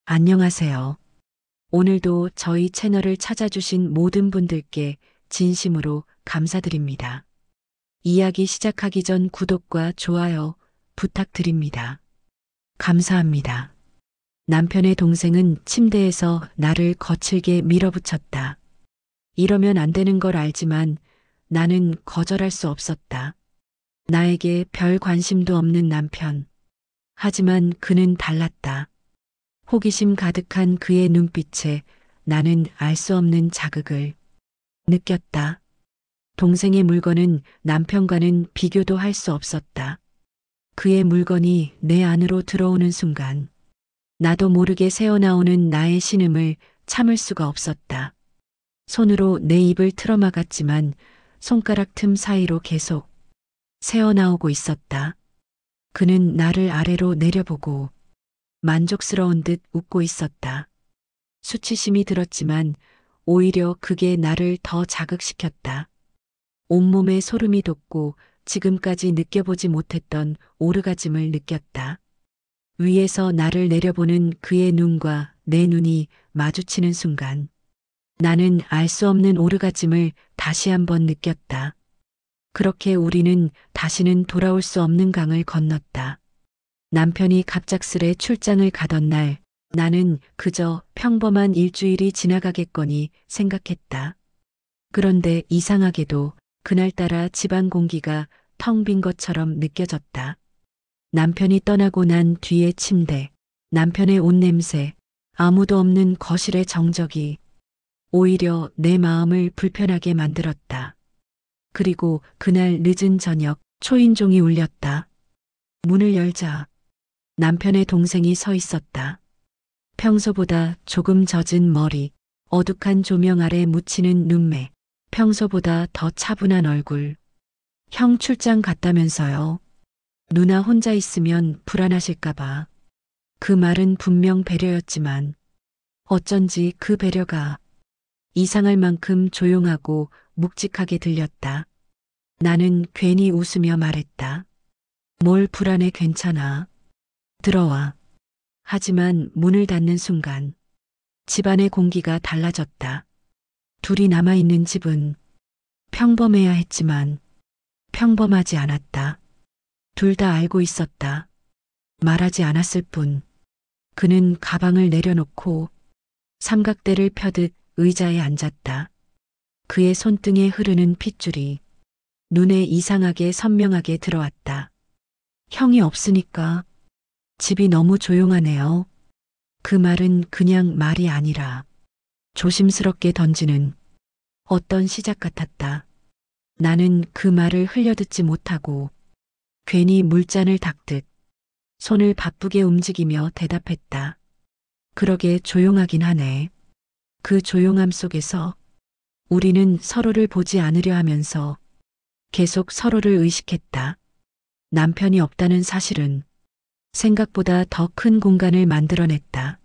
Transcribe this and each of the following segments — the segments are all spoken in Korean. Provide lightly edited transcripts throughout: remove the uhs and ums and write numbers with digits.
안녕하세요. 오늘도 저희 채널을 찾아주신 모든 분들께 진심으로 감사드립니다. 이야기 시작하기 전 구독과 좋아요 부탁드립니다. 감사합니다. 남편의 동생은 침대에서 나를 거칠게 밀어붙였다. 이러면 안 되는 걸 알지만 나는 거절할 수 없었다. 나에게 별 관심도 없는 남편. 하지만 그는 달랐다. 호기심 가득한 그의 눈빛에 나는 알 수 없는 자극을 느꼈다. 동생의 물건은 남편과는 비교도 할 수 없었다. 그의 물건이 내 안으로 들어오는 순간 나도 모르게 새어나오는 나의 신음을 참을 수가 없었다. 손으로 내 입을 틀어막았지만 손가락 틈 사이로 계속 새어나오고 있었다. 그는 나를 아래로 내려보고 만족스러운 듯 웃고 있었다. 수치심이 들었지만 오히려 그게 나를 더 자극시켰다. 온몸에 소름이 돋고 지금까지 느껴보지 못했던 오르가즘을 느꼈다. 위에서 나를 내려보는 그의 눈과 내 눈이 마주치는 순간 나는 알 수 없는 오르가즘을 다시 한번 느꼈다. 그렇게 우리는 다시는 돌아올 수 없는 강을 건넜다. 남편이 갑작스레 출장을 가던 날 나는 그저 평범한 일주일이 지나가겠거니 생각했다. 그런데 이상하게도 그날따라 집안 공기가 텅 빈 것처럼 느껴졌다. 남편이 떠나고 난 뒤의 침대, 남편의 옷 냄새, 아무도 없는 거실의 정적이 오히려 내 마음을 불편하게 만들었다. 그리고 그날 늦은 저녁 초인종이 울렸다. 문을 열자 남편의 동생이 서 있었다. 평소보다 조금 젖은 머리, 어둑한 조명 아래 묻히는 눈매, 평소보다 더 차분한 얼굴. 형 출장 갔다면서요. 누나 혼자 있으면 불안하실까봐. 그 말은 분명 배려였지만 어쩐지 그 배려가 이상할 만큼 조용하고 묵직하게 들렸다. 나는 괜히 웃으며 말했다. 뭘 불안해, 괜찮아. 들어와. 하지만 문을 닫는 순간 집안의 공기가 달라졌다. 둘이 남아있는 집은 평범해야 했지만 평범하지 않았다. 둘 다 알고 있었다. 말하지 않았을 뿐. 그는 가방을 내려놓고 삼각대를 펴듯 의자에 앉았다. 그의 손등에 흐르는 핏줄이 눈에 이상하게 선명하게 들어왔다. 형이 없으니까 집이 너무 조용하네요. 그 말은 그냥 말이 아니라 조심스럽게 던지는 어떤 시작 같았다. 나는 그 말을 흘려듣지 못하고 괜히 물잔을 닦듯 손을 바쁘게 움직이며 대답했다. 그러게 조용하긴 하네. 그 조용함 속에서 우리는 서로를 보지 않으려 하면서 계속 서로를 의식했다. 남편이 없다는 사실은 생각보다 더 큰 공간을 만들어냈다.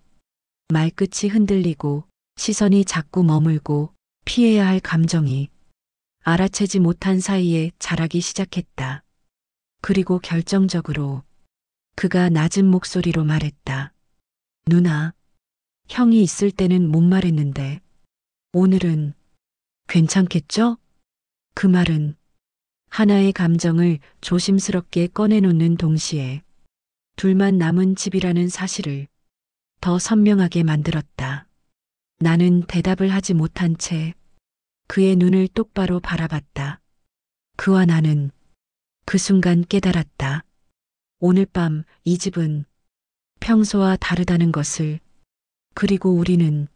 말끝이 흔들리고 시선이 자꾸 머물고 피해야 할 감정이 알아채지 못한 사이에 자라기 시작했다. 그리고 결정적으로 그가 낮은 목소리로 말했다. 누나, 형이 있을 때는 못 말했는데 오늘은 괜찮겠죠? 그 말은 하나의 감정을 조심스럽게 꺼내놓는 동시에 둘만 남은 집이라는 사실을 더 선명하게 만들었다. 나는 대답을 하지 못한 채 그의 눈을 똑바로 바라봤다. 그와 나는 그 순간 깨달았다. 오늘 밤 이 집은 평소와 다르다는 것을, 그리고 우리는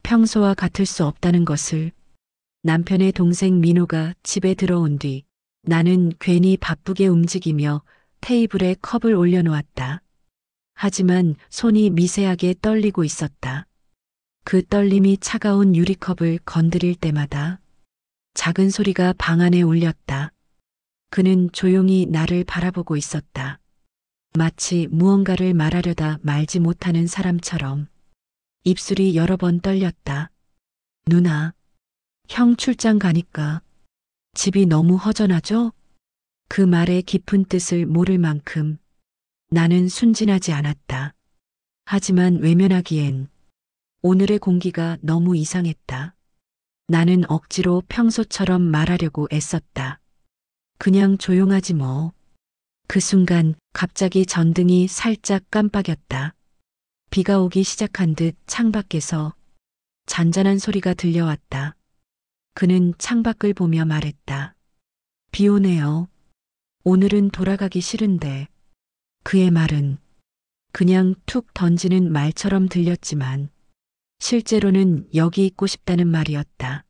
평소와 같을 수 없다는 것을. 남편의 동생 민호가 집에 들어온 뒤 나는 괜히 바쁘게 움직이며 테이블에 컵을 올려놓았다. 하지만 손이 미세하게 떨리고 있었다. 그 떨림이 차가운 유리컵을 건드릴 때마다 작은 소리가 방 안에 울렸다. 그는 조용히 나를 바라보고 있었다. 마치 무언가를 말하려다 말지 못하는 사람처럼. 입술이 여러 번 떨렸다. 누나, 형 출장 가니까 집이 너무 허전하죠? 그 말의 깊은 뜻을 모를 만큼 나는 순진하지 않았다. 하지만 외면하기엔 오늘의 공기가 너무 이상했다. 나는 억지로 평소처럼 말하려고 애썼다. 그냥 조용하지 뭐. 그 순간 갑자기 전등이 살짝 깜빡였다. 비가 오기 시작한 듯 창밖에서 잔잔한 소리가 들려왔다. 그는 창밖을 보며 말했다. 비 오네요. 오늘은 돌아가기 싫은데. 그의 말은 그냥 툭 던지는 말처럼 들렸지만 실제로는 여기 있고 싶다는 말이었다.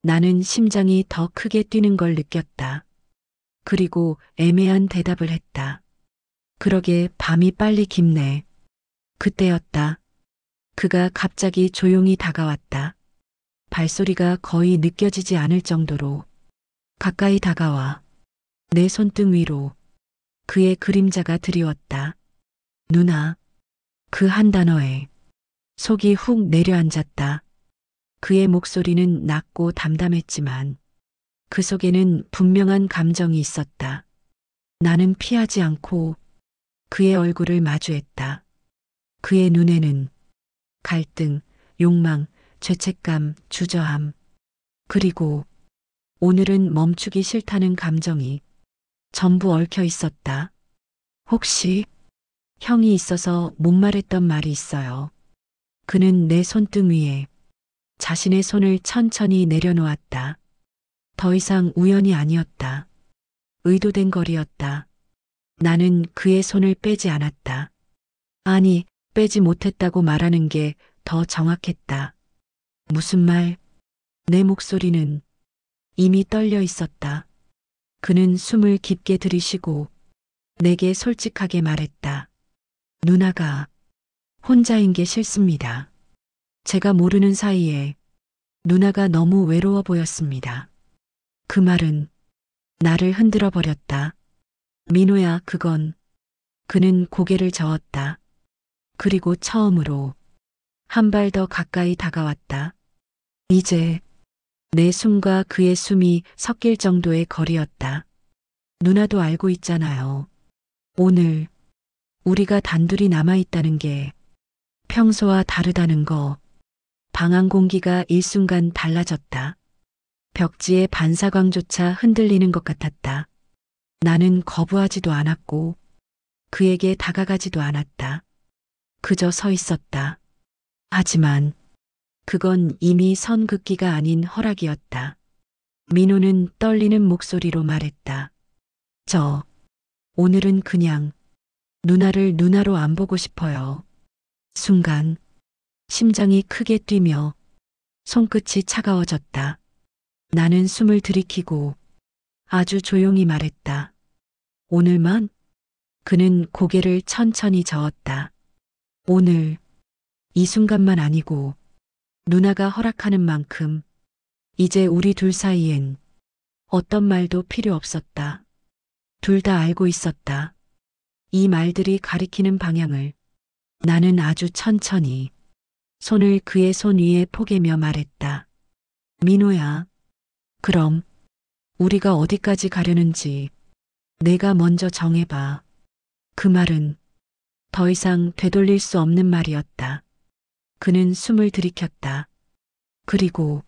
나는 심장이 더 크게 뛰는 걸 느꼈다. 그리고 애매한 대답을 했다. 그러게 밤이 빨리 깊네. 그때였다. 그가 갑자기 조용히 다가왔다. 발소리가 거의 느껴지지 않을 정도로 가까이 다가와 내 손등 위로 그의 그림자가 드리웠다. 누나. 그 한 단어에 속이 훅 내려앉았다. 그의 목소리는 낮고 담담했지만 그 속에는 분명한 감정이 있었다. 나는 피하지 않고 그의 얼굴을 마주했다. 그의 눈에는 갈등, 욕망, 죄책감, 주저함, 그리고 오늘은 멈추기 싫다는 감정이 전부 얽혀 있었다. 혹시 형이 있어서 못 말했던 말이 있어요. 그는 내 손등 위에 자신의 손을 천천히 내려놓았다. 더 이상 우연이 아니었다. 의도된 거리였다. 나는 그의 손을 빼지 않았다. 아니, 빼지 못했다고 말하는 게 더 정확했다. 무슨 말? 내 목소리는 이미 떨려 있었다. 그는 숨을 깊게 들이쉬고 내게 솔직하게 말했다. 누나가 혼자인 게 싫습니다. 제가 모르는 사이에 누나가 너무 외로워 보였습니다. 그 말은 나를 흔들어 버렸다. 민호야, 그건. 그는 고개를 저었다. 그리고 처음으로 한 발 더 가까이 다가왔다. 이제 내 숨과 그의 숨이 섞일 정도의 거리였다. 누나도 알고 있잖아요. 오늘 우리가 단둘이 남아있다는 게 평소와 다르다는 거. 방 안 공기가 일순간 달라졌다. 벽지의 반사광조차 흔들리는 것 같았다. 나는 거부하지도 않았고 그에게 다가가지도 않았다. 그저 서 있었다. 하지만 그건 이미 선 긋기가 아닌 허락이었다. 민호는 떨리는 목소리로 말했다. 오늘은 그냥 누나를 누나로 안 보고 싶어요. 순간 심장이 크게 뛰며 손끝이 차가워졌다. 나는 숨을 들이키고 아주 조용히 말했다. 오늘만? 그는 고개를 천천히 저었다. 오늘, 이 순간만 아니고 누나가 허락하는 만큼 이제 우리 둘 사이엔 어떤 말도 필요 없었다. 둘 다 알고 있었다. 이 말들이 가리키는 방향을. 나는 아주 천천히 손을 그의 손 위에 포개며 말했다. 민호야, 그럼 우리가 어디까지 가려는지 내가 먼저 정해봐. 그 말은 더 이상 되돌릴 수 없는 말이었다. 그는 숨을 들이켰다. 그리고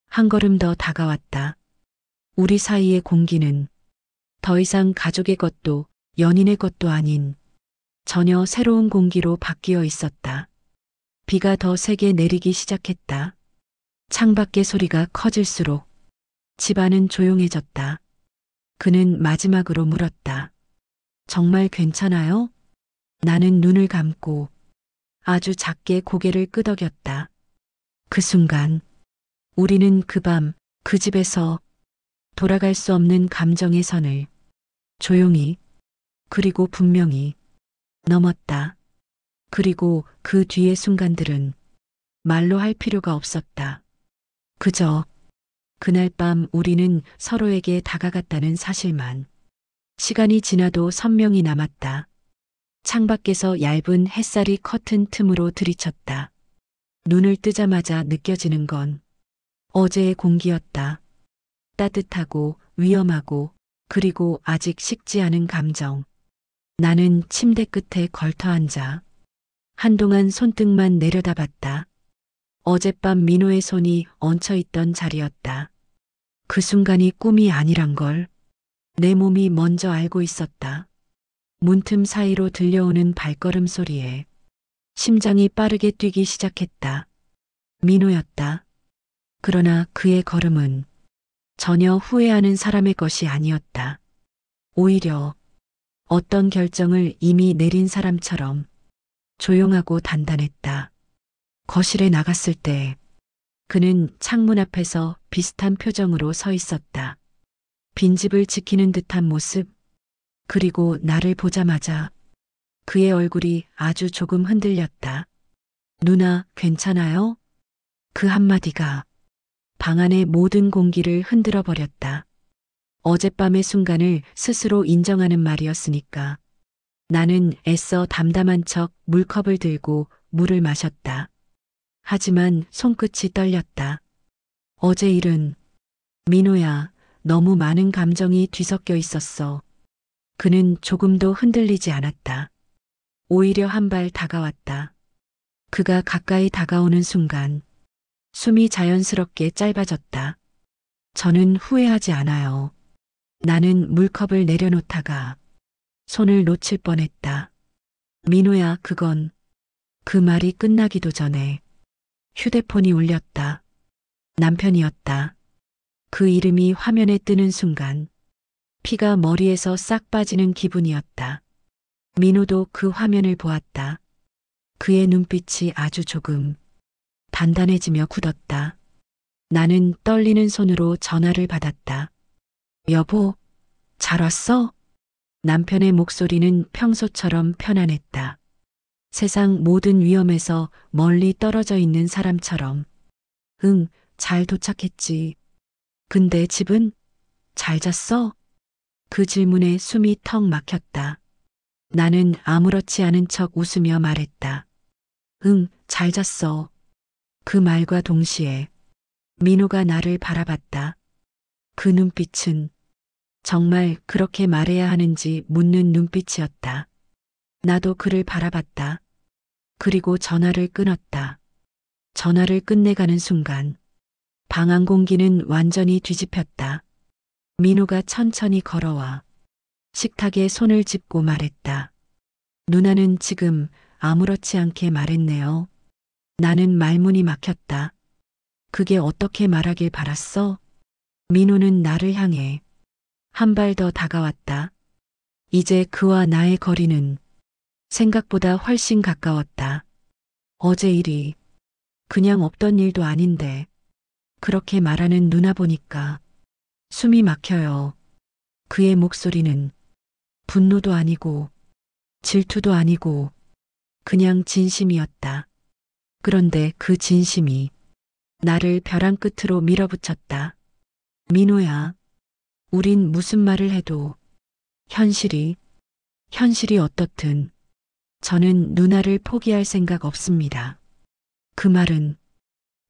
한 걸음 더 다가왔다. 우리 사이의 공기는 더 이상 가족의 것도 연인의 것도 아닌 전혀 새로운 공기로 바뀌어 있었다. 비가 더 세게 내리기 시작했다. 창밖의 소리가 커질수록 집안은 조용해졌다. 그는 마지막으로 물었다. 정말 괜찮아요? 나는 눈을 감고 아주 작게 고개를 끄덕였다. 그 순간 우리는 그 밤 그 집에서 돌아갈 수 없는 감정의 선을 조용히 그리고 분명히 넘었다. 그리고 그 뒤의 순간들은 말로 할 필요가 없었다. 그저 그날 밤 우리는 서로에게 다가갔다는 사실만. 시간이 지나도 선명히 남았다. 창밖에서 얇은 햇살이 커튼 틈으로 들이쳤다. 눈을 뜨자마자 느껴지는 건 어제의 공기였다. 따뜻하고 위험하고 그리고 아직 식지 않은 감정. 나는 침대 끝에 걸터 앉아 한동안 손등만 내려다봤다. 어젯밤 민호의 손이 얹혀있던 자리였다. 그 순간이 꿈이 아니란 걸 내 몸이 먼저 알고 있었다. 문틈 사이로 들려오는 발걸음 소리에 심장이 빠르게 뛰기 시작했다. 민호였다. 그러나 그의 걸음은 전혀 후회하는 사람의 것이 아니었다. 오히려 어떤 결정을 이미 내린 사람처럼 조용하고 단단했다. 거실에 나갔을 때 그는 창문 앞에서 비슷한 표정으로 서 있었다. 빈집을 지키는 듯한 모습, 그리고 나를 보자마자 그의 얼굴이 아주 조금 흔들렸다. 누나, 괜찮아요? 그 한마디가 방 안의 모든 공기를 흔들어 버렸다. 어젯밤의 순간을 스스로 인정하는 말이었으니까. 나는 애써 담담한 척 물컵을 들고 물을 마셨다. 하지만 손끝이 떨렸다. 어제 일은, 민호야, 너무 많은 감정이 뒤섞여 있었어. 그는 조금도 흔들리지 않았다. 오히려 한 발 다가왔다. 그가 가까이 다가오는 순간 숨이 자연스럽게 짧아졌다. 저는 후회하지 않아요. 나는 물컵을 내려놓다가 손을 놓칠 뻔했다. 민호야, 그건. 그 말이 끝나기도 전에 휴대폰이 울렸다. 남편이었다. 그 이름이 화면에 뜨는 순간 피가 머리에서 싹 빠지는 기분이었다. 민호도 그 화면을 보았다. 그의 눈빛이 아주 조금 단단해지며 굳었다. 나는 떨리는 손으로 전화를 받았다. 여보, 잘 왔어? 남편의 목소리는 평소처럼 편안했다. 세상 모든 위험에서 멀리 떨어져 있는 사람처럼. 응, 잘 도착했지. 근데 집은? 잘 잤어? 그 질문에 숨이 턱 막혔다. 나는 아무렇지 않은 척 웃으며 말했다. 응, 잘 잤어. 그 말과 동시에 민호가 나를 바라봤다. 그 눈빛은 정말 그렇게 말해야 하는지 묻는 눈빛이었다. 나도 그를 바라봤다. 그리고 전화를 끊었다. 전화를 끝내가는 순간 방 안 공기는 완전히 뒤집혔다. 민호가 천천히 걸어와 식탁에 손을 짚고 말했다. 누나는 지금 아무렇지 않게 말했네요. 나는 말문이 막혔다. 그게 어떻게 말하길 바랐어? 민호는 나를 향해 한 발 더 다가왔다. 이제 그와 나의 거리는 생각보다 훨씬 가까웠다. 어제 일이 그냥 없던 일도 아닌데 그렇게 말하는 누나 보니까 숨이 막혀요. 그의 목소리는 분노도 아니고 질투도 아니고 그냥 진심이었다. 그런데 그 진심이 나를 벼랑 끝으로 밀어붙였다. 민호야, 우린 무슨 말을 해도 현실이 어떻든 저는 누나를 포기할 생각 없습니다. 그 말은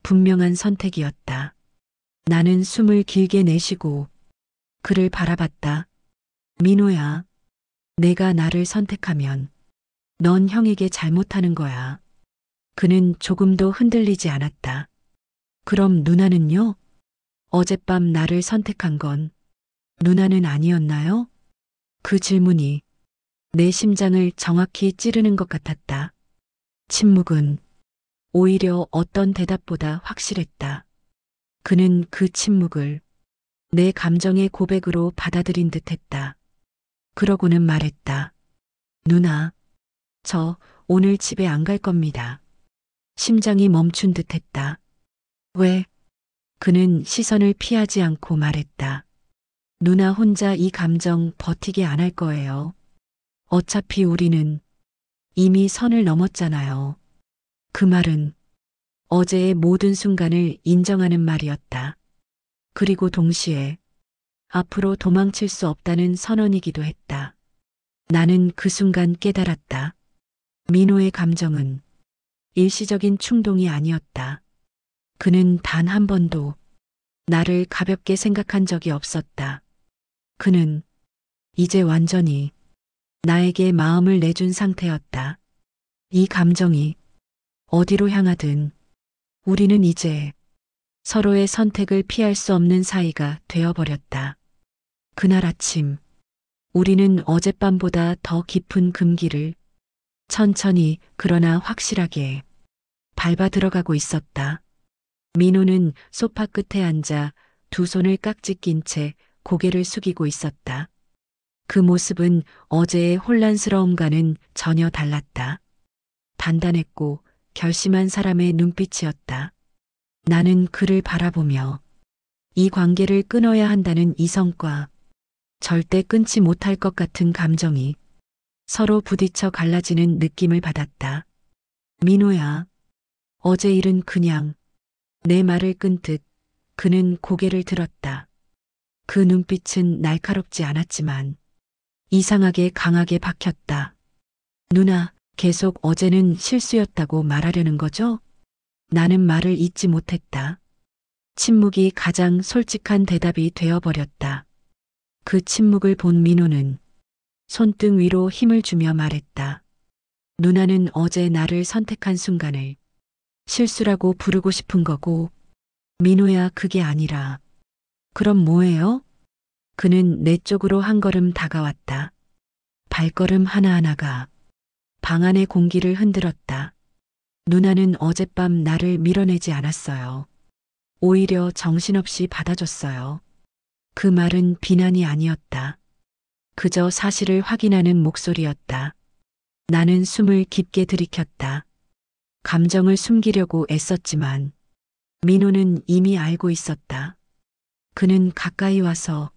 분명한 선택이었다. 나는 숨을 길게 내쉬고 그를 바라봤다. 민호야, 내가 나를 선택하면 넌 형에게 잘못하는 거야. 그는 조금도 흔들리지 않았다. 그럼 누나는요? 어젯밤 나를 선택한 건 누나는 아니었나요? 그 질문이 내 심장을 정확히 찌르는 것 같았다. 침묵은 오히려 어떤 대답보다 확실했다. 그는 그 침묵을 내 감정의 고백으로 받아들인 듯했다. 그러고는 말했다. 누나, 저 오늘 집에 안 갈 겁니다. 심장이 멈춘 듯했다. 왜? 그는 시선을 피하지 않고 말했다. 누나 혼자 이 감정 버티게 안 할 거예요. 어차피 우리는 이미 선을 넘었잖아요. 그 말은 어제의 모든 순간을 인정하는 말이었다. 그리고 동시에 앞으로 도망칠 수 없다는 선언이기도 했다. 나는 그 순간 깨달았다. 민호의 감정은 일시적인 충동이 아니었다. 그는 단 한 번도 나를 가볍게 생각한 적이 없었다. 그는 이제 완전히 나에게 마음을 내준 상태였다. 이 감정이 어디로 향하든 우리는 이제 서로의 선택을 피할 수 없는 사이가 되어버렸다. 그날 아침 우리는 어젯밤보다 더 깊은 금기를 천천히 그러나 확실하게 밟아 들어가고 있었다. 민호는 소파 끝에 앉아 두 손을 깍지 낀 채 고개를 숙이고 있었다. 그 모습은 어제의 혼란스러움과는 전혀 달랐다. 단단했고 결심한 사람의 눈빛이었다. 나는 그를 바라보며 이 관계를 끊어야 한다는 이성과 절대 끊지 못할 것 같은 감정이 서로 부딪혀 갈라지는 느낌을 받았다. 민호야, 어제 일은 그냥 내 말을 끊듯 그는 고개를 들었다. 그 눈빛은 날카롭지 않았지만 이상하게 강하게 박혔다. 누나, 계속 어제는 실수였다고 말하려는 거죠? 나는 말을 잇지 못했다. 침묵이 가장 솔직한 대답이 되어버렸다. 그 침묵을 본 민호는 손등 위로 힘을 주며 말했다. 누나는 어제 나를 선택한 순간을 실수라고 부르고 싶은 거고, 민호야, 그게 아니라. 그럼 뭐예요? 그는 내 쪽으로 한 걸음 다가왔다. 발걸음 하나하나가 방 안의 공기를 흔들었다. 누나는 어젯밤 나를 밀어내지 않았어요. 오히려 정신없이 받아줬어요. 그 말은 비난이 아니었다. 그저 사실을 확인하는 목소리였다. 나는 숨을 깊게 들이켰다. 감정을 숨기려고 애썼지만 민호는 이미 알고 있었다. 그는 가까이 와서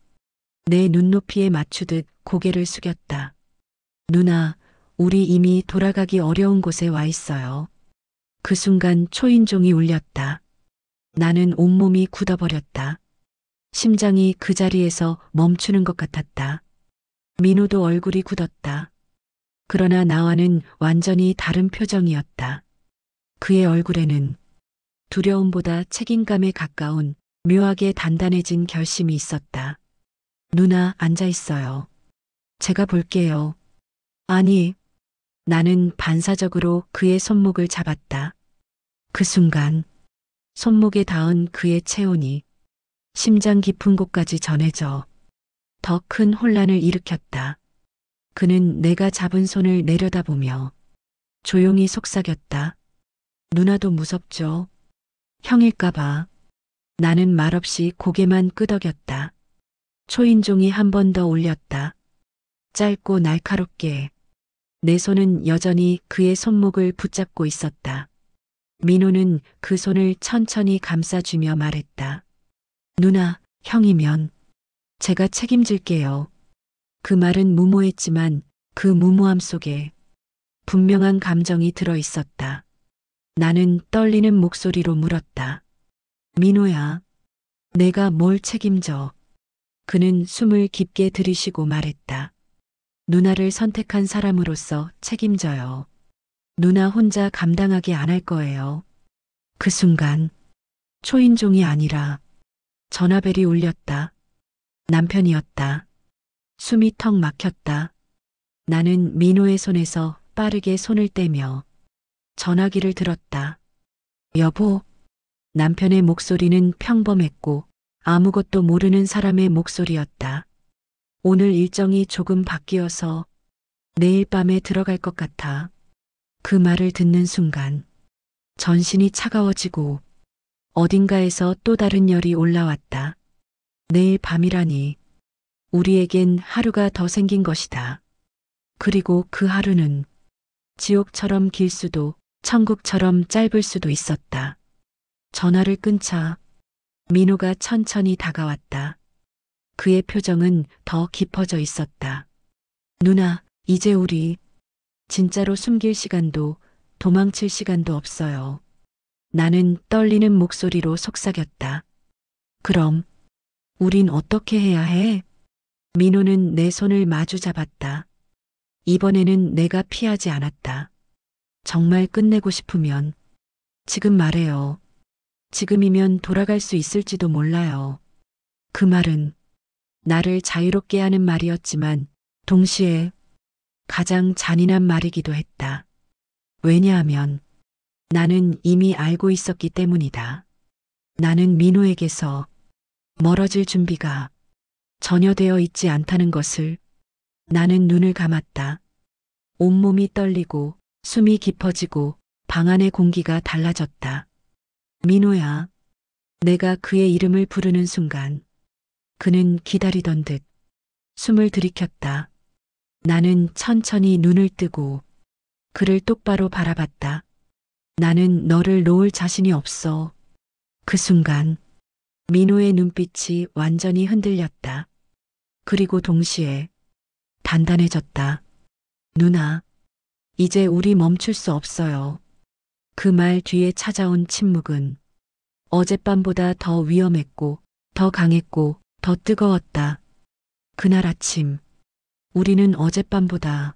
내 눈높이에 맞추듯 고개를 숙였다. 누나, 우리 이미 돌아가기 어려운 곳에 와 있어요. 그 순간 초인종이 울렸다. 나는 온몸이 굳어버렸다. 심장이 그 자리에서 멈추는 것 같았다. 민호도 얼굴이 굳었다. 그러나 나와는 완전히 다른 표정이었다. 그의 얼굴에는 두려움보다 책임감에 가까운 묘하게 단단해진 결심이 있었다. 누나, 앉아 있어요. 제가 볼게요. 아니, 나는 반사적으로 그의 손목을 잡았다. 그 순간 손목에 닿은 그의 체온이 심장 깊은 곳까지 전해져 더 큰 혼란을 일으켰다. 그는 내가 잡은 손을 내려다보며 조용히 속삭였다. 누나도 무섭죠? 형일까봐. 나는 말없이 고개만 끄덕였다. 초인종이 한 번 더 울렸다. 짧고 날카롭게. 내 손은 여전히 그의 손목을 붙잡고 있었다. 민호는 그 손을 천천히 감싸주며 말했다. 누나, 형이면 제가 책임질게요. 그 말은 무모했지만 그 무모함 속에 분명한 감정이 들어 있었다. 나는 떨리는 목소리로 물었다. 민호야, 내가 뭘 책임져? 그는 숨을 깊게 들이쉬고 말했다. 누나를 선택한 사람으로서 책임져요. 누나 혼자 감당하게 안 할 거예요. 그 순간 초인종이 아니라 전화벨이 울렸다. 남편이었다. 숨이 턱 막혔다. 나는 민호의 손에서 빠르게 손을 떼며 전화기를 들었다. 여보. 남편의 목소리는 평범했고 아무것도 모르는 사람의 목소리였다. 오늘 일정이 조금 바뀌어서 내일 밤에 들어갈 것 같아. 그 말을 듣는 순간 전신이 차가워지고 어딘가에서 또 다른 열이 올라왔다. 내일 밤이라니. 우리에겐 하루가 더 생긴 것이다. 그리고 그 하루는 지옥처럼 길 수도 천국처럼 짧을 수도 있었다. 전화를 끊자 민호가 천천히 다가왔다. 그의 표정은 더 깊어져 있었다. 누나, 이제 우리 진짜로 숨길 시간도 도망칠 시간도 없어요. 나는 떨리는 목소리로 속삭였다. 그럼 우린 어떻게 해야 해? 민호는 내 손을 마주 잡았다. 이번에는 내가 피하지 않았다. 정말 끝내고 싶으면 지금 말해요. 지금이면 돌아갈 수 있을지도 몰라요. 그 말은 나를 자유롭게 하는 말이었지만 동시에 가장 잔인한 말이기도 했다. 왜냐하면 나는 이미 알고 있었기 때문이다. 나는 민호에게서 멀어질 준비가 전혀 되어 있지 않다는 것을. 나는 눈을 감았다. 온몸이 떨리고 숨이 깊어지고 방 안의 공기가 달라졌다. 민호야. 내가 그의 이름을 부르는 순간 그는 기다리던 듯 숨을 들이켰다. 나는 천천히 눈을 뜨고 그를 똑바로 바라봤다. 나는 너를 놓을 자신이 없어. 그 순간 민호의 눈빛이 완전히 흔들렸다. 그리고 동시에 단단해졌다. 누나, 이제 우리 멈출 수 없어요. 그 말 뒤에 찾아온 침묵은 어젯밤보다 더 위험했고 더 강했고 더 뜨거웠다. 그날 아침 우리는 어젯밤보다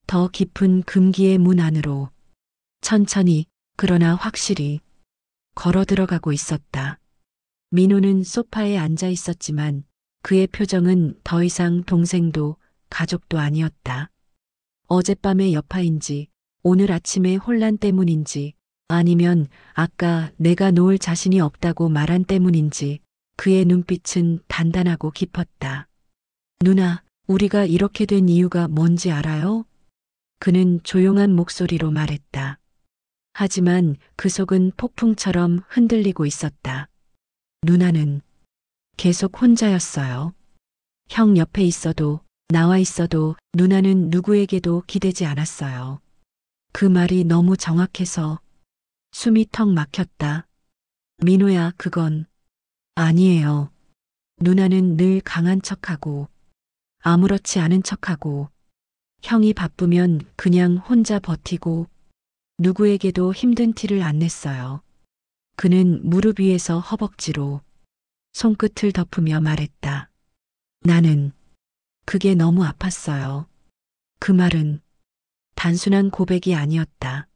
더 깊은 금기의 문 안으로 천천히 그러나 확실히 걸어 들어가고 있었다. 민호는 소파에 앉아 있었지만 그의 표정은 더 이상 동생도 가족도 아니었다. 어젯밤의 여파인지 오늘 아침의 혼란 때문인지 아니면 아까 내가 놓을 자신이 없다고 말한 때문인지 그의 눈빛은 단단하고 깊었다. 누나, 우리가 이렇게 된 이유가 뭔지 알아요? 그는 조용한 목소리로 말했다. 하지만 그 속은 폭풍처럼 흔들리고 있었다. 누나는 계속 혼자였어요. 형 옆에 있어도 나와 있어도 누나는 누구에게도 기대지 않았어요. 그 말이 너무 정확해서 숨이 턱 막혔다. 민호야, 그건 아니에요. 누나는 늘 강한 척하고 아무렇지 않은 척하고 형이 바쁘면 그냥 혼자 버티고 누구에게도 힘든 티를 안 냈어요. 그는 무릎 위에서 허벅지로 손끝을 덮으며 말했다. 나는 그게 너무 아팠어요. 그 말은 단순한 고백이 아니었다.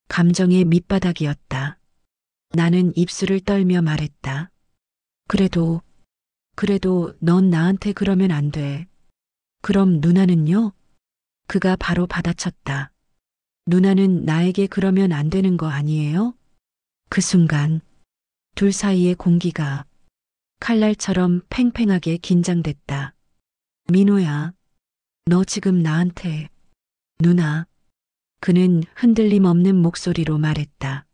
감정의 밑바닥이었다. 나는 입술을 떨며 말했다. 그래도 넌 나한테 그러면 안 돼. 그럼 누나는요? 그가 바로 받아쳤다. 누나는 나에게 그러면 안 되는 거 아니에요? 그 순간 둘 사이의 공기가 칼날처럼 팽팽하게 긴장됐다. 민호야, 너 지금 나한테 누나. 그는 흔들림 없는 목소리로 말했다.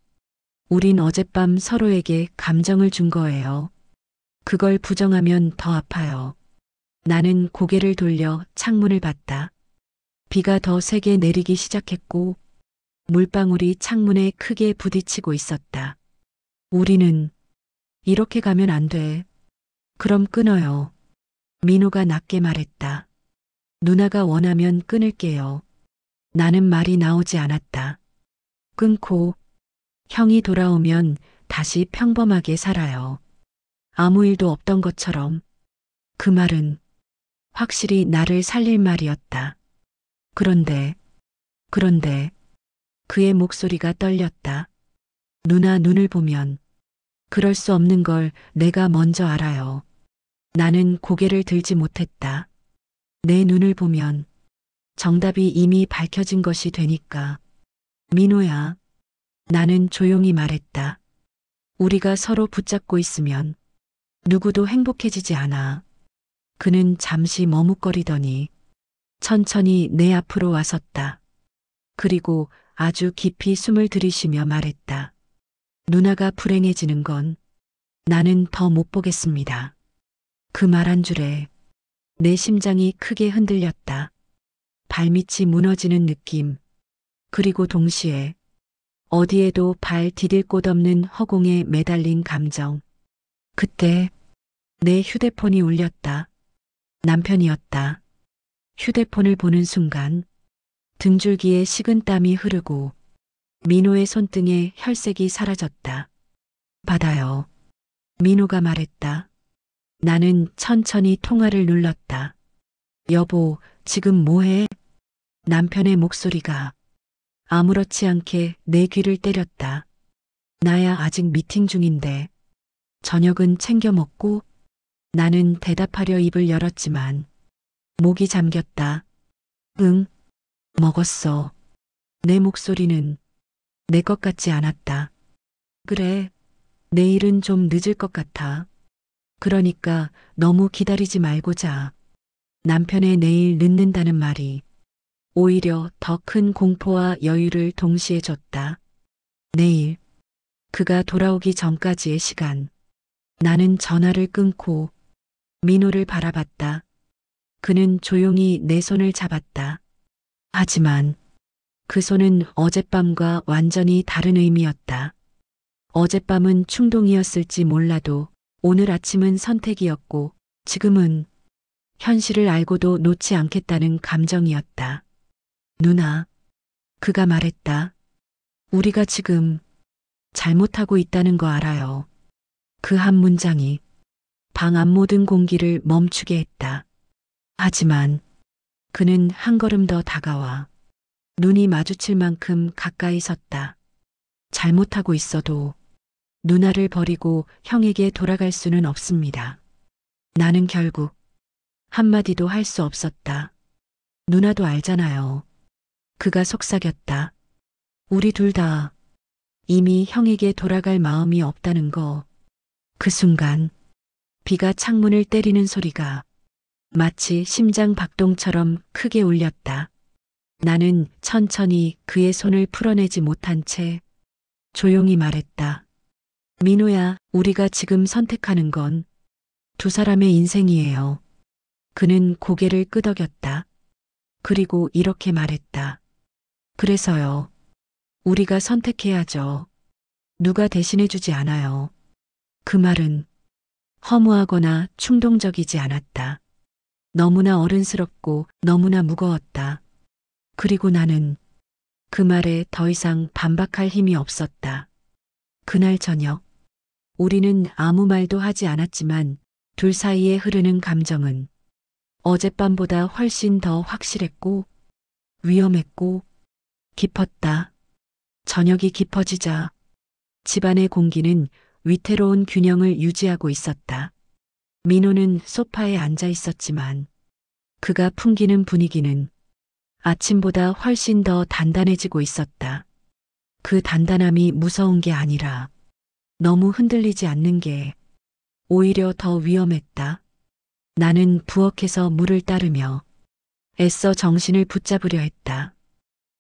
우린 어젯밤 서로에게 감정을 준 거예요. 그걸 부정하면 더 아파요. 나는 고개를 돌려 창문을 봤다. 비가 더 세게 내리기 시작했고 물방울이 창문에 크게 부딪히고 있었다. 우리는 이렇게 가면 안 돼. 그럼 끊어요. 민호가 낮게 말했다. 누나가 원하면 끊을게요. 나는 말이 나오지 않았다. 끊고 형이 돌아오면 다시 평범하게 살아요. 아무 일도 없던 것처럼. 그 말은 확실히 나를 살릴 말이었다. 그런데 그의 목소리가 떨렸다. 누나 눈을 보면 그럴 수 없는 걸 내가 먼저 알아요. 나는 고개를 들지 못했다. 내 눈을 보면 정답이 이미 밝혀진 것이 되니까. 민호야. 나는 조용히 말했다. 우리가 서로 붙잡고 있으면 누구도 행복해지지 않아. 그는 잠시 머뭇거리더니 천천히 내 앞으로 와섰다. 그리고 아주 깊이 숨을 들이쉬며 말했다. 누나가 불행해지는 건 나는 더 못 보겠습니다. 그 말 한 줄에 내 심장이 크게 흔들렸다. 발밑이 무너지는 느낌. 그리고 동시에 어디에도 발 디딜 곳 없는 허공에 매달린 감정. 그때 내 휴대폰이 울렸다. 남편이었다. 휴대폰을 보는 순간 등줄기에 식은땀이 흐르고 민호의 손등에 혈색이 사라졌다. 받아요. 민호가 말했다. 나는 천천히 통화를 눌렀다. 여보, 지금 뭐해? 남편의 목소리가 아무렇지 않게 내 귀를 때렸다. 나야 아직 미팅 중인데. 저녁은 챙겨 먹고? 나는 대답하려 입을 열었지만 목이 잠겼다. 응, 먹었어. 내 목소리는 내 것 같지 않았다. 그래, 내일은 좀 늦을 것 같아. 그러니까 너무 기다리지 말고 자. 남편의 내일 늦는다는 말이 오히려 더 큰 공포와 여유를 동시에 줬다. 내일, 그가 돌아오기 전까지의 시간. 나는 전화를 끊고 민호를 바라봤다. 그는 조용히 내 손을 잡았다. 하지만 그 손은 어젯밤과 완전히 다른 의미였다. 어젯밤은 충동이었을지 몰라도 오늘 아침은 선택이었고 지금은 현실을 알고도 놓지 않겠다는 감정이었다. 누나, 그가 말했다. 우리가 지금 잘못하고 있다는 거 알아요. 그 한 문장이 방 안 모든 공기를 멈추게 했다. 하지만 그는 한 걸음 더 다가와 눈이 마주칠 만큼 가까이 섰다. 잘못하고 있어도 누나를 버리고 형에게 돌아갈 수는 없습니다. 나는 결국 한마디도 할 수 없었다. 누나도 알잖아요. 그가 속삭였다. 우리 둘 다 이미 형에게 돌아갈 마음이 없다는 거. 그 순간 비가 창문을 때리는 소리가 마치 심장 박동처럼 크게 울렸다. 나는 천천히 그의 손을 풀어내지 못한 채 조용히 말했다. 민호야, 우리가 지금 선택하는 건 두 사람의 인생이에요. 그는 고개를 끄덕였다. 그리고 이렇게 말했다. 그래서요. 우리가 선택해야죠. 누가 대신해주지 않아요. 그 말은 허무하거나 충동적이지 않았다. 너무나 어른스럽고 너무나 무거웠다. 그리고 나는 그 말에 더 이상 반박할 힘이 없었다. 그날 저녁, 우리는 아무 말도 하지 않았지만 둘 사이에 흐르는 감정은 어젯밤보다 훨씬 더 확실했고 위험했고 깊었다. 저녁이 깊어지자 집안의 공기는 위태로운 균형을 유지하고 있었다. 민호는 소파에 앉아 있었지만 그가 풍기는 분위기는 아침보다 훨씬 더 단단해지고 있었다. 그 단단함이 무서운 게 아니라 너무 흔들리지 않는 게 오히려 더 위험했다. 나는 부엌에서 물을 따르며 애써 정신을 붙잡으려 했다.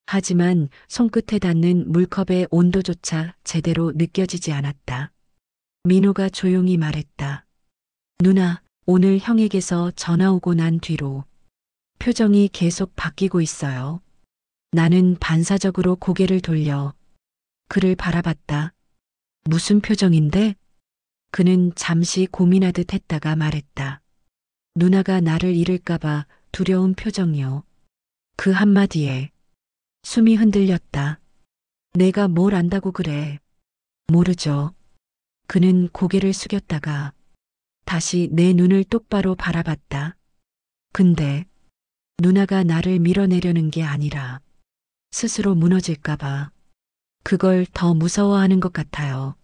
하지만 손끝에 닿는 물컵의 온도조차 제대로 느껴지지 않았다. 민호가 조용히 말했다. 누나, 오늘 형에게서 전화 오고 난 뒤로 표정이 계속 바뀌고 있어요. 나는 반사적으로 고개를 돌려 그를 바라봤다. 무슨 표정인데? 그는 잠시 고민하듯 했다가 말했다. 누나가 나를 잃을까봐 두려운 표정이요. 그 한마디에 숨이 흔들렸다. 내가 뭘 안다고 그래. 모르죠. 그는 고개를 숙였다가 다시 내 눈을 똑바로 바라봤다. 근데 누나가 나를 밀어내려는 게 아니라 스스로 무너질까봐 그걸 더 무서워하는 것 같아요.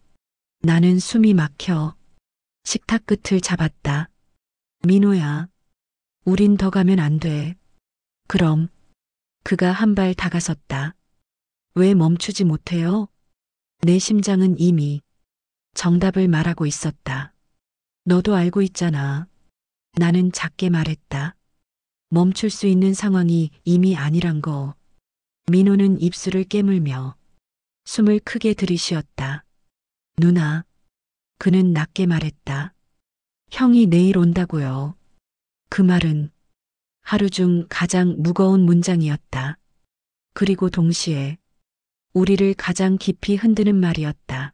나는 숨이 막혀 식탁 끝을 잡았다. 민호야, 우린 더 가면 안 돼. 그럼 그가 한 발 다가섰다. 왜 멈추지 못해요? 내 심장은 이미 정답을 말하고 있었다. 너도 알고 있잖아. 나는 작게 말했다. 멈출 수 있는 상황이 이미 아니란 거. 민호는 입술을 깨물며 숨을 크게 들이쉬었다. 누나, 그는 낮게 말했다. 형이 내일 온다고요. 그 말은 하루 중 가장 무거운 문장이었다. 그리고 동시에 우리를 가장 깊이 흔드는 말이었다.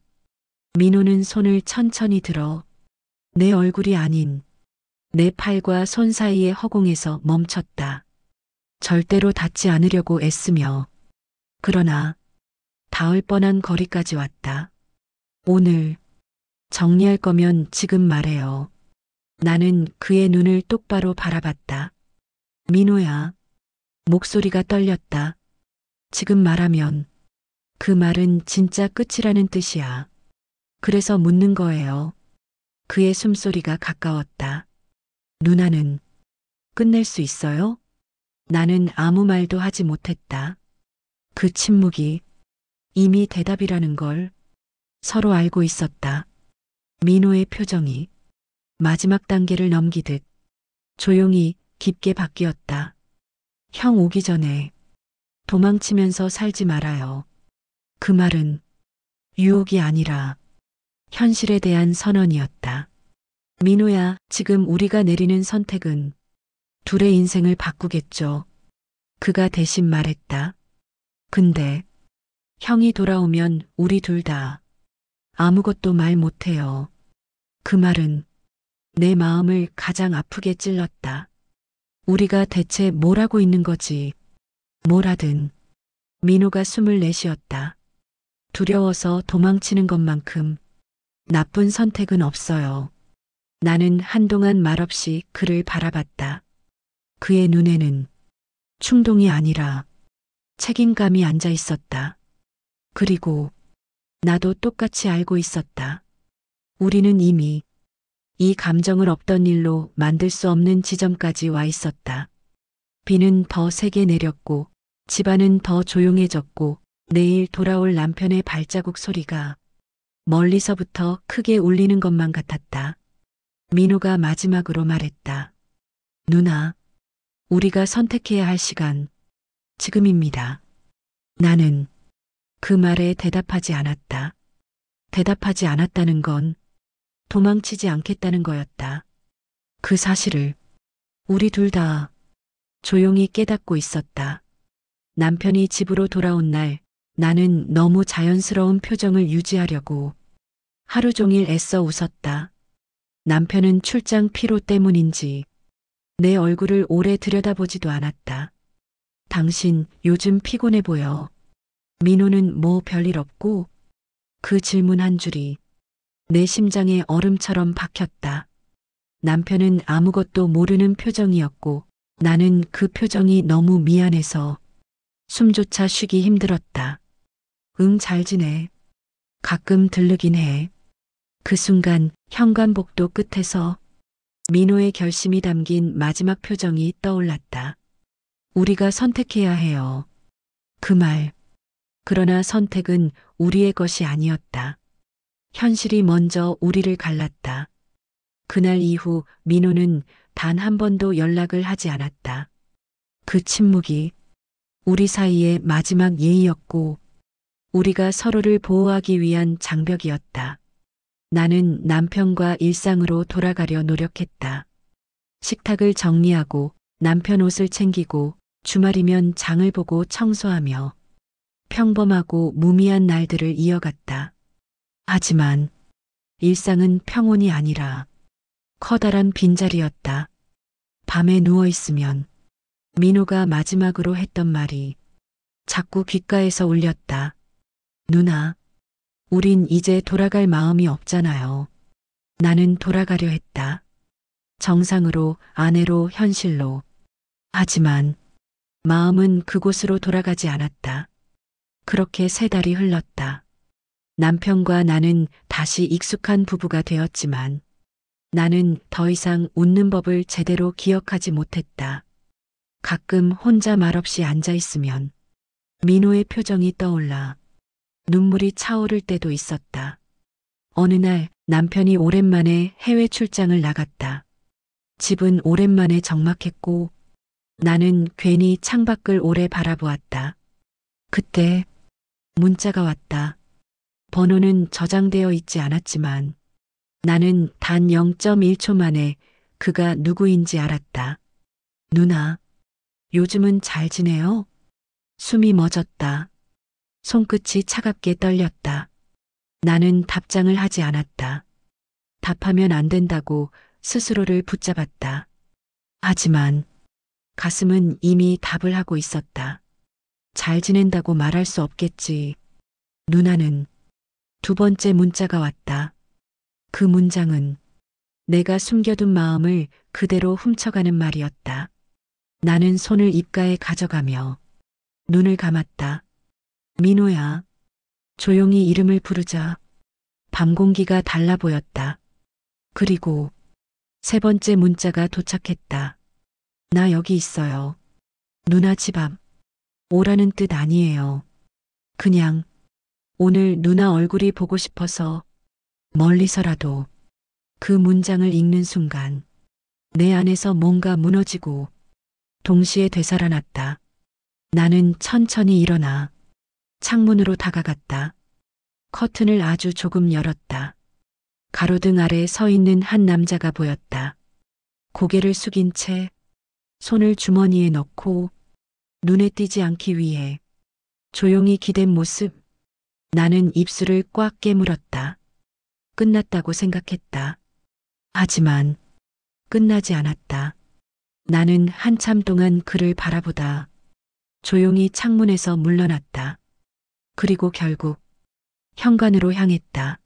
민호는 손을 천천히 들어 내 얼굴이 아닌 내 팔과 손 사이의 허공에서 멈췄다. 절대로 닿지 않으려고 애쓰며. 그러나 닿을 뻔한 거리까지 왔다. 오늘 정리할 거면 지금 말해요. 나는 그의 눈을 똑바로 바라봤다. 민호야. 목소리가 떨렸다. 지금 말하면 그 말은 진짜 끝이라는 뜻이야. 그래서 묻는 거예요. 그의 숨소리가 가까웠다. 누나는 끝낼 수 있어요? 나는 아무 말도 하지 못했다. 그 침묵이 이미 대답이라는 걸 서로 알고 있었다. 민호의 표정이 마지막 단계를 넘기듯 조용히 깊게 바뀌었다. 형 오기 전에 도망치면서 살지 말아요. 그 말은 유혹이 아니라 현실에 대한 선언이었다. 민호야, 지금 우리가 내리는 선택은 둘의 인생을 바꾸겠죠. 그가 대신 말했다. 근데 형이 돌아오면 우리 둘 다 아무것도 말 못해요. 그 말은 내 마음을 가장 아프게 찔렀다. 우리가 대체 뭘 하고 있는 거지? 뭘 하든. 민호가 숨을 내쉬었다. 두려워서 도망치는 것만큼 나쁜 선택은 없어요. 나는 한동안 말없이 그를 바라봤다. 그의 눈에는 충동이 아니라 책임감이 앉아 있었다. 그리고 나도 똑같이 알고 있었다. 우리는 이미 이 감정을 없던 일로 만들 수 없는 지점까지 와 있었다. 비는 더 세게 내렸고 집안은 더 조용해졌고 내일 돌아올 남편의 발자국 소리가 멀리서부터 크게 울리는 것만 같았다. 민호가 마지막으로 말했다. 누나, 우리가 선택해야 할 시간, 지금입니다. 나는 그 말에 대답하지 않았다. 대답하지 않았다는 건 도망치지 않겠다는 거였다. 그 사실을 우리 둘 다 조용히 깨닫고 있었다. 남편이 집으로 돌아온 날 나는 너무 자연스러운 표정을 유지하려고 하루 종일 애써 웃었다. 남편은 출장 피로 때문인지 내 얼굴을 오래 들여다보지도 않았다. 당신 요즘 피곤해 보여. 민호는 뭐 별일 없고? 그 질문 한 줄이 내 심장에 얼음처럼 박혔다. 남편은 아무것도 모르는 표정이었고 나는 그 표정이 너무 미안해서 숨조차 쉬기 힘들었다. 응, 잘 지내. 가끔 들르긴 해. 그 순간 현관복도 끝에서 민호의 결심이 담긴 마지막 표정이 떠올랐다. 우리가 선택해야 해요. 그 말. 그러나 선택은 우리의 것이 아니었다. 현실이 먼저 우리를 갈랐다. 그날 이후 민호는 단 한 번도 연락을 하지 않았다. 그 침묵이 우리 사이의 마지막 예의였고 우리가 서로를 보호하기 위한 장벽이었다. 나는 남편과 일상으로 돌아가려 노력했다. 식탁을 정리하고 남편 옷을 챙기고 주말이면 장을 보고 청소하며 평범하고 무미한 날들을 이어갔다. 하지만 일상은 평온이 아니라 커다란 빈자리였다. 밤에 누워있으면 민호가 마지막으로 했던 말이 자꾸 귓가에서 울렸다. 누나, 우린 이제 돌아갈 마음이 없잖아요. 나는 돌아가려 했다. 정상으로, 아내로, 현실로. 하지만 마음은 그곳으로 돌아가지 않았다. 그렇게 3달이 흘렀다. 남편과 나는 다시 익숙한 부부가 되었지만 나는 더 이상 웃는 법을 제대로 기억하지 못했다. 가끔 혼자 말없이 앉아 있으면 민호의 표정이 떠올라 눈물이 차오를 때도 있었다. 어느 날 남편이 오랜만에 해외 출장을 나갔다. 집은 오랜만에 적막했고 나는 괜히 창밖을 오래 바라보았다. 그때 문자가 왔다. 번호는 저장되어 있지 않았지만 나는 단 0.1초 만에 그가 누구인지 알았다. 누나, 요즘은 잘 지내요? 숨이 멎었다. 손끝이 차갑게 떨렸다. 나는 답장을 하지 않았다. 답하면 안 된다고 스스로를 붙잡았다. 하지만 가슴은 이미 답을 하고 있었다. 잘 지낸다고 말할 수 없겠지. 누나는 2번째 문자가 왔다. 그 문장은 내가 숨겨둔 마음을 그대로 훔쳐가는 말이었다. 나는 손을 입가에 가져가며 눈을 감았다. 민호야. 조용히 이름을 부르자 밤 공기가 달라 보였다. 그리고 3번째 문자가 도착했다. 나 여기 있어요. 누나 집 앞. 오라는 뜻 아니에요. 그냥 오늘 누나 얼굴이 보고 싶어서 멀리서라도. 그 문장을 읽는 순간 내 안에서 뭔가 무너지고 동시에 되살아났다. 나는 천천히 일어나 창문으로 다가갔다. 커튼을 아주 조금 열었다. 가로등 아래 서 있는 한 남자가 보였다. 고개를 숙인 채 손을 주머니에 넣고 눈에 띄지 않기 위해 조용히 기댄 모습. 나는 입술을 꽉 깨물었다. 끝났다고 생각했다. 하지만 끝나지 않았다. 나는 한참 동안 그를 바라보다 조용히 창문에서 물러났다. 그리고 결국 현관으로 향했다.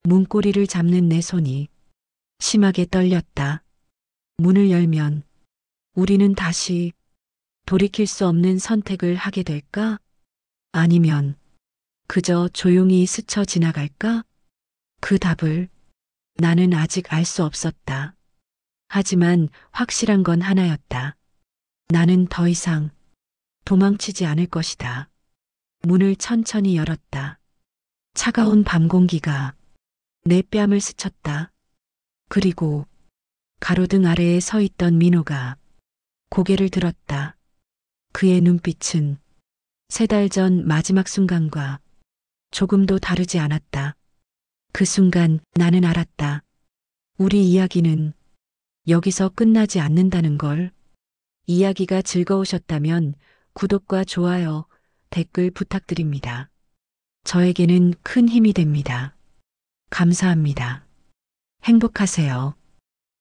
문고리를 잡는 내 손이 심하게 떨렸다. 문을 열면 우리는 다시 돌이킬 수 없는 선택을 하게 될까? 아니면 그저 조용히 스쳐 지나갈까? 그 답을 나는 아직 알 수 없었다. 하지만 확실한 건 하나였다. 나는 더 이상 도망치지 않을 것이다. 문을 천천히 열었다. 차가운 밤 공기가 내 뺨을 스쳤다. 그리고 가로등 아래에 서 있던 민호가 고개를 들었다. 그의 눈빛은 3달 전 마지막 순간과 조금도 다르지 않았다. 그 순간 나는 알았다. 우리 이야기는 여기서 끝나지 않는다는 걸. 이야기가 즐거우셨다면 구독과 좋아요, 댓글 부탁드립니다. 저에게는 큰 힘이 됩니다. 감사합니다. 행복하세요.